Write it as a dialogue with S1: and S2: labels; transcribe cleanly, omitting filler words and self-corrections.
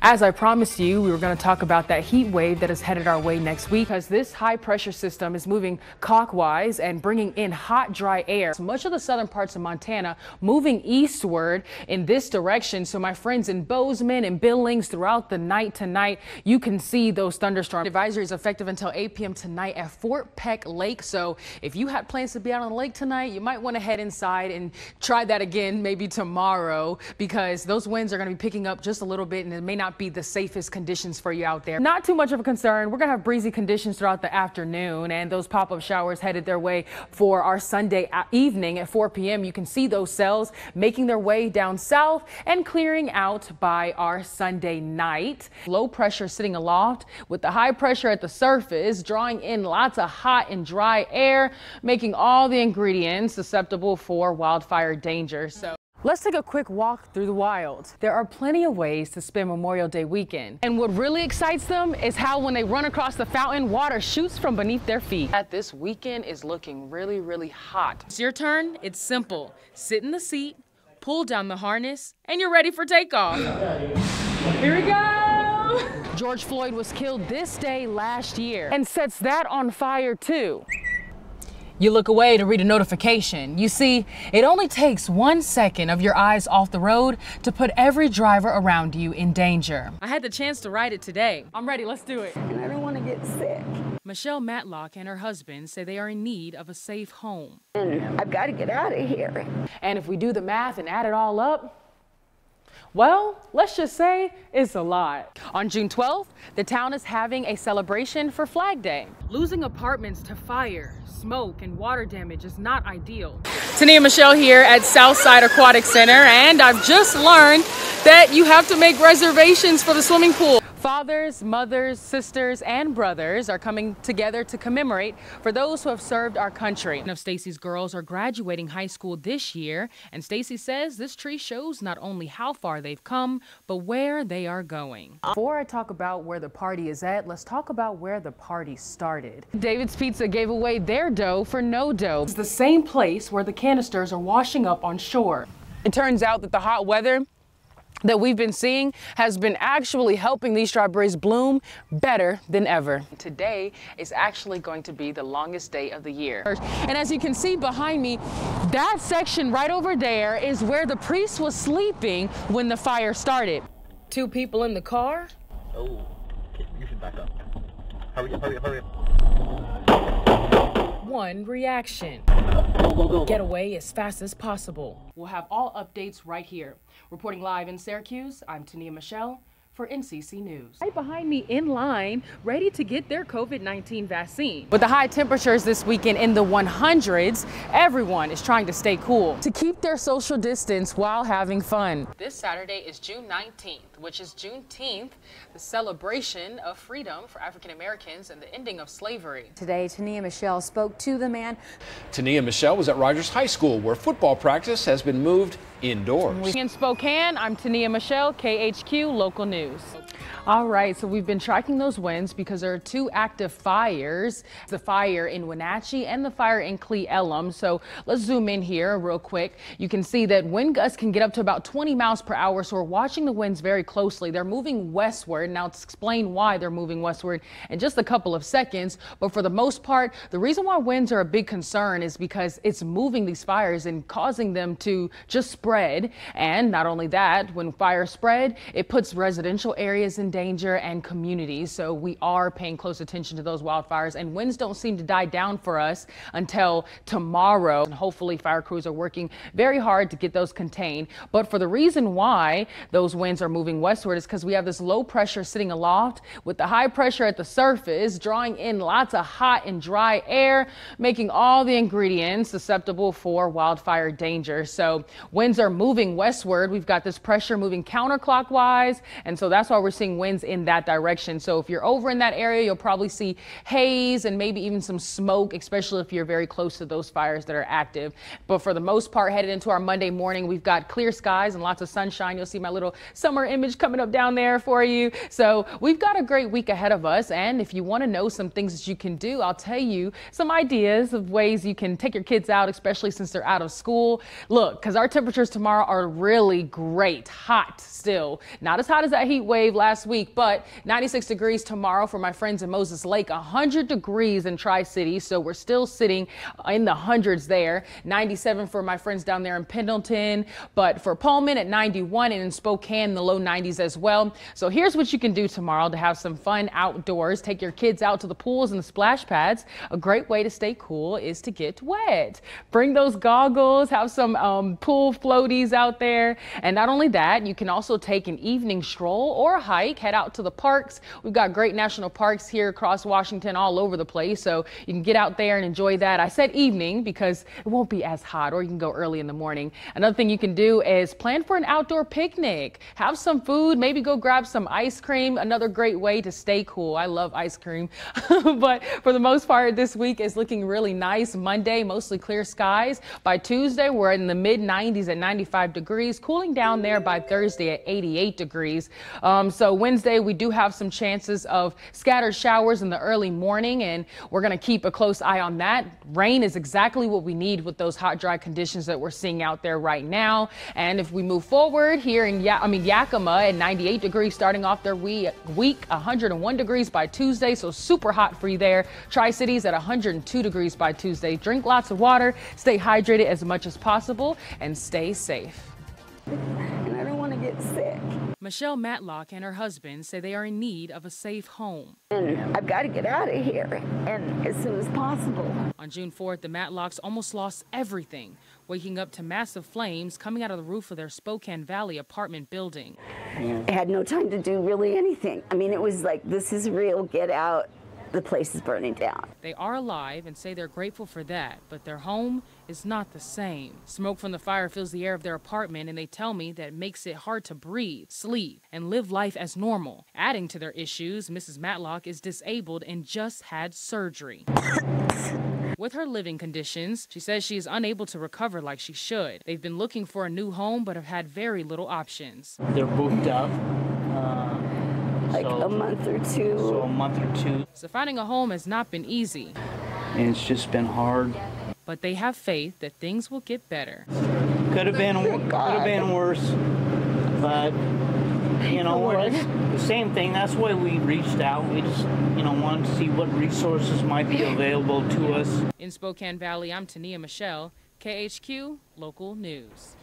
S1: As I promised you, we were going to talk about that heat wave that is headed our way next week, because this high pressure system is moving clockwise and bringing in hot, dry air. So much of the southern parts of Montana moving eastward in this direction. So my friends in Bozeman and Billings, throughout the night tonight, you can see those thunderstorms. Advisory is effective until 8 p.m. tonight at Fort Peck Lake. So if you had plans to be out on the lake tonight, you might want to head inside and try that again maybe tomorrow, because those winds are going to be picking up just a little bit and it may not be the safest conditions for you out there. Not too much of a concern. We're going to have breezy conditions throughout the afternoon, and those pop-up showers headed their way for our Sunday evening at 4 p.m. You can see those cells making their way down south and clearing out by our Sunday night. Low pressure sitting aloft with the high pressure at the surface, drawing in lots of hot and dry air, making all the ingredients susceptible for wildfire danger. So let's take a quick walk through the wild. There are plenty of ways to spend Memorial Day weekend. And what really excites them is how when they run across the fountain, water shoots from beneath their feet. This weekend is looking really, really hot. It's your turn. It's simple. Sit in the seat, pull down the harness, and you're ready for takeoff. Here we go. George Floyd was killed this day last year and sets that on fire too. You look away to read a notification. You see, it only takes 1 second of your eyes off the road to put every driver around you in danger. I had the chance to ride it today. I'm ready, let's do it.
S2: And I don't want to get sick.
S1: Michele Matlock and her husband say they are in need of a safe home.
S2: And I've got to get out of here.
S1: And if we do the math and add it all up, well, let's just say it's a lot. On June 12th, the town is having a celebration for Flag Day. Losing apartments to fire, smoke, and water damage is not ideal. Tonia and Michele here at Southside Aquatic Center, and I've just learned that you have to make reservations for the swimming pool. Fathers, mothers, sisters, and brothers are coming together to commemorate for those who have served our country. One of Stacy's girls are graduating high school this year, and Stacy says this tree shows not only how far they've come, but where they are going. Before I talk about where the party is at, let's talk about where the party started. David's Pizza gave away their dough for no dough. It's the same place where the canisters are washing up on shore. It turns out that the hot weather that we've been seeing has been actually helping these strawberries bloom better than ever. Today is actually going to be the longest day of the year. And as you can see behind me, that section right over there is where the priest was sleeping when the fire started. 2 people in the car.
S3: Oh, you should back up. Hurry up, hurry up, hurry up.
S1: 1 reaction.
S3: Go.
S1: Get away as fast as possible. We'll have all updates right here. Reporting live in Syracuse, I'm Tonia Michele for NCC News. Right behind me in line, ready to get their COVID-19 vaccine. With the high temperatures this weekend in the 100s, everyone is trying to stay cool to keep their social distance while having fun. This Saturday is June 19th, which is Juneteenth, the celebration of freedom for African Americans and the ending of slavery.
S4: Today, Tonia Michele spoke to the man.
S5: Tonia Michele was at Rogers High School, where football practice has been moved indoors.
S1: In Spokane, I'm Tonia Michele, KHQ Local News. All right, so we've been tracking those winds because there are 2 active fires, the fire in Wenatchee and the fire in Cle Elum. So let's zoom in here real quick. You can see that wind gusts can get up to about 20 miles per hour. So we're watching the winds very closely. They're moving westward. Now, to explain why they're moving westward in just a couple of seconds. But for the most part, the reason why winds are a big concern is because it's moving these fires and causing them to just spread. And not only that, when fires spread, it puts residential areas in danger and communities. So we are paying close attention to those wildfires, and winds don't seem to die down for us until tomorrow. And hopefully fire crews are working very hard to get those contained. But for the reason why those winds are moving westward is because we have this low pressure sitting aloft with the high pressure at the surface, drawing in lots of hot and dry air, making all the ingredients susceptible for wildfire danger. So winds are moving westward. We've got this pressure moving counterclockwise, and so that's why we're seeing winds winds in that direction. So if you're over in that area, you'll probably see haze and maybe even some smoke, especially if you're very close to those fires that are active. But for the most part, headed into our Monday morning, we've got clear skies and lots of sunshine. You'll see my little summer image coming up down there for you. So we've got a great week ahead of us. And if you want to know some things that you can do, I'll tell you some ideas of ways you can take your kids out, especially since they're out of school. Look, because our temperatures tomorrow are really great, hot still. Not as hot as that heat wave last week, but 96 degrees tomorrow for my friends in Moses Lake, 100 degrees in Tri-City. So we're still sitting in the hundreds there. 97 for my friends down there in Pendleton, but for Pullman at 91 and in Spokane, the low 90s as well. So here's what you can do tomorrow to have some fun outdoors. Take your kids out to the pools and the splash pads. A great way to stay cool is to get wet. Bring those goggles, have some pool floaties out there. And not only that, you can also take an evening stroll or a hike, head out to the parks. We've got great national parks here across Washington all over the place. So you can get out there and enjoy that. I said evening because it won't be as hot, or you can go early in the morning. Another thing you can do is plan for an outdoor picnic. Have some food, maybe go grab some ice cream. Another great way to stay cool. I love ice cream. But for the most part, this week is looking really nice. Monday, mostly clear skies. By Tuesday, we're in the mid 90s at 95 degrees, cooling down there by Thursday at 88 degrees. So Wednesday, we do have some chances of scattered showers in the early morning, and we're going to keep a close eye on that. Rain is exactly what we need with those hot, dry conditions that we're seeing out there right now. And if we move forward here in Yakima at 98 degrees starting off their week, 101 degrees by Tuesday, so super hot for you there. Tri-Cities at 102 degrees by Tuesday. Drink lots of water, stay hydrated as much as possible, and stay safe.
S2: And I don't want to get sick.
S1: Michele Matlock and her husband say they are in need of a safe home.
S2: And I've got to get out of here, and as soon as possible.
S1: On June 4th, the Matlocks almost lost everything, waking up to massive flames coming out of the roof of their Spokane Valley apartment building.
S2: I had no time to do really anything. I mean, it was like, this is real, get out. The place is burning down.
S1: They are alive and say they're grateful for that, but their home is not the same. Smoke from the fire fills the air of their apartment, and they tell me that makes it hard to breathe, sleep, and live life as normal. Adding to their issues, Mrs. Matlock is disabled and just had surgery. With her living conditions, she says she is unable to recover like she should. They've been looking for a new home, but have had very little options.
S6: They're booked up.
S2: Like a month or two.
S6: So a month or two.
S1: So finding a home has not been easy.
S6: And it's just been hard.
S1: But they have faith that things will get better.
S6: Could have been worse. But, you know, we're just the same thing. That's why we reached out. We just, wanted to see what resources might be available to us.
S1: In Spokane Valley, I'm Tonia Michele, KHQ Local News.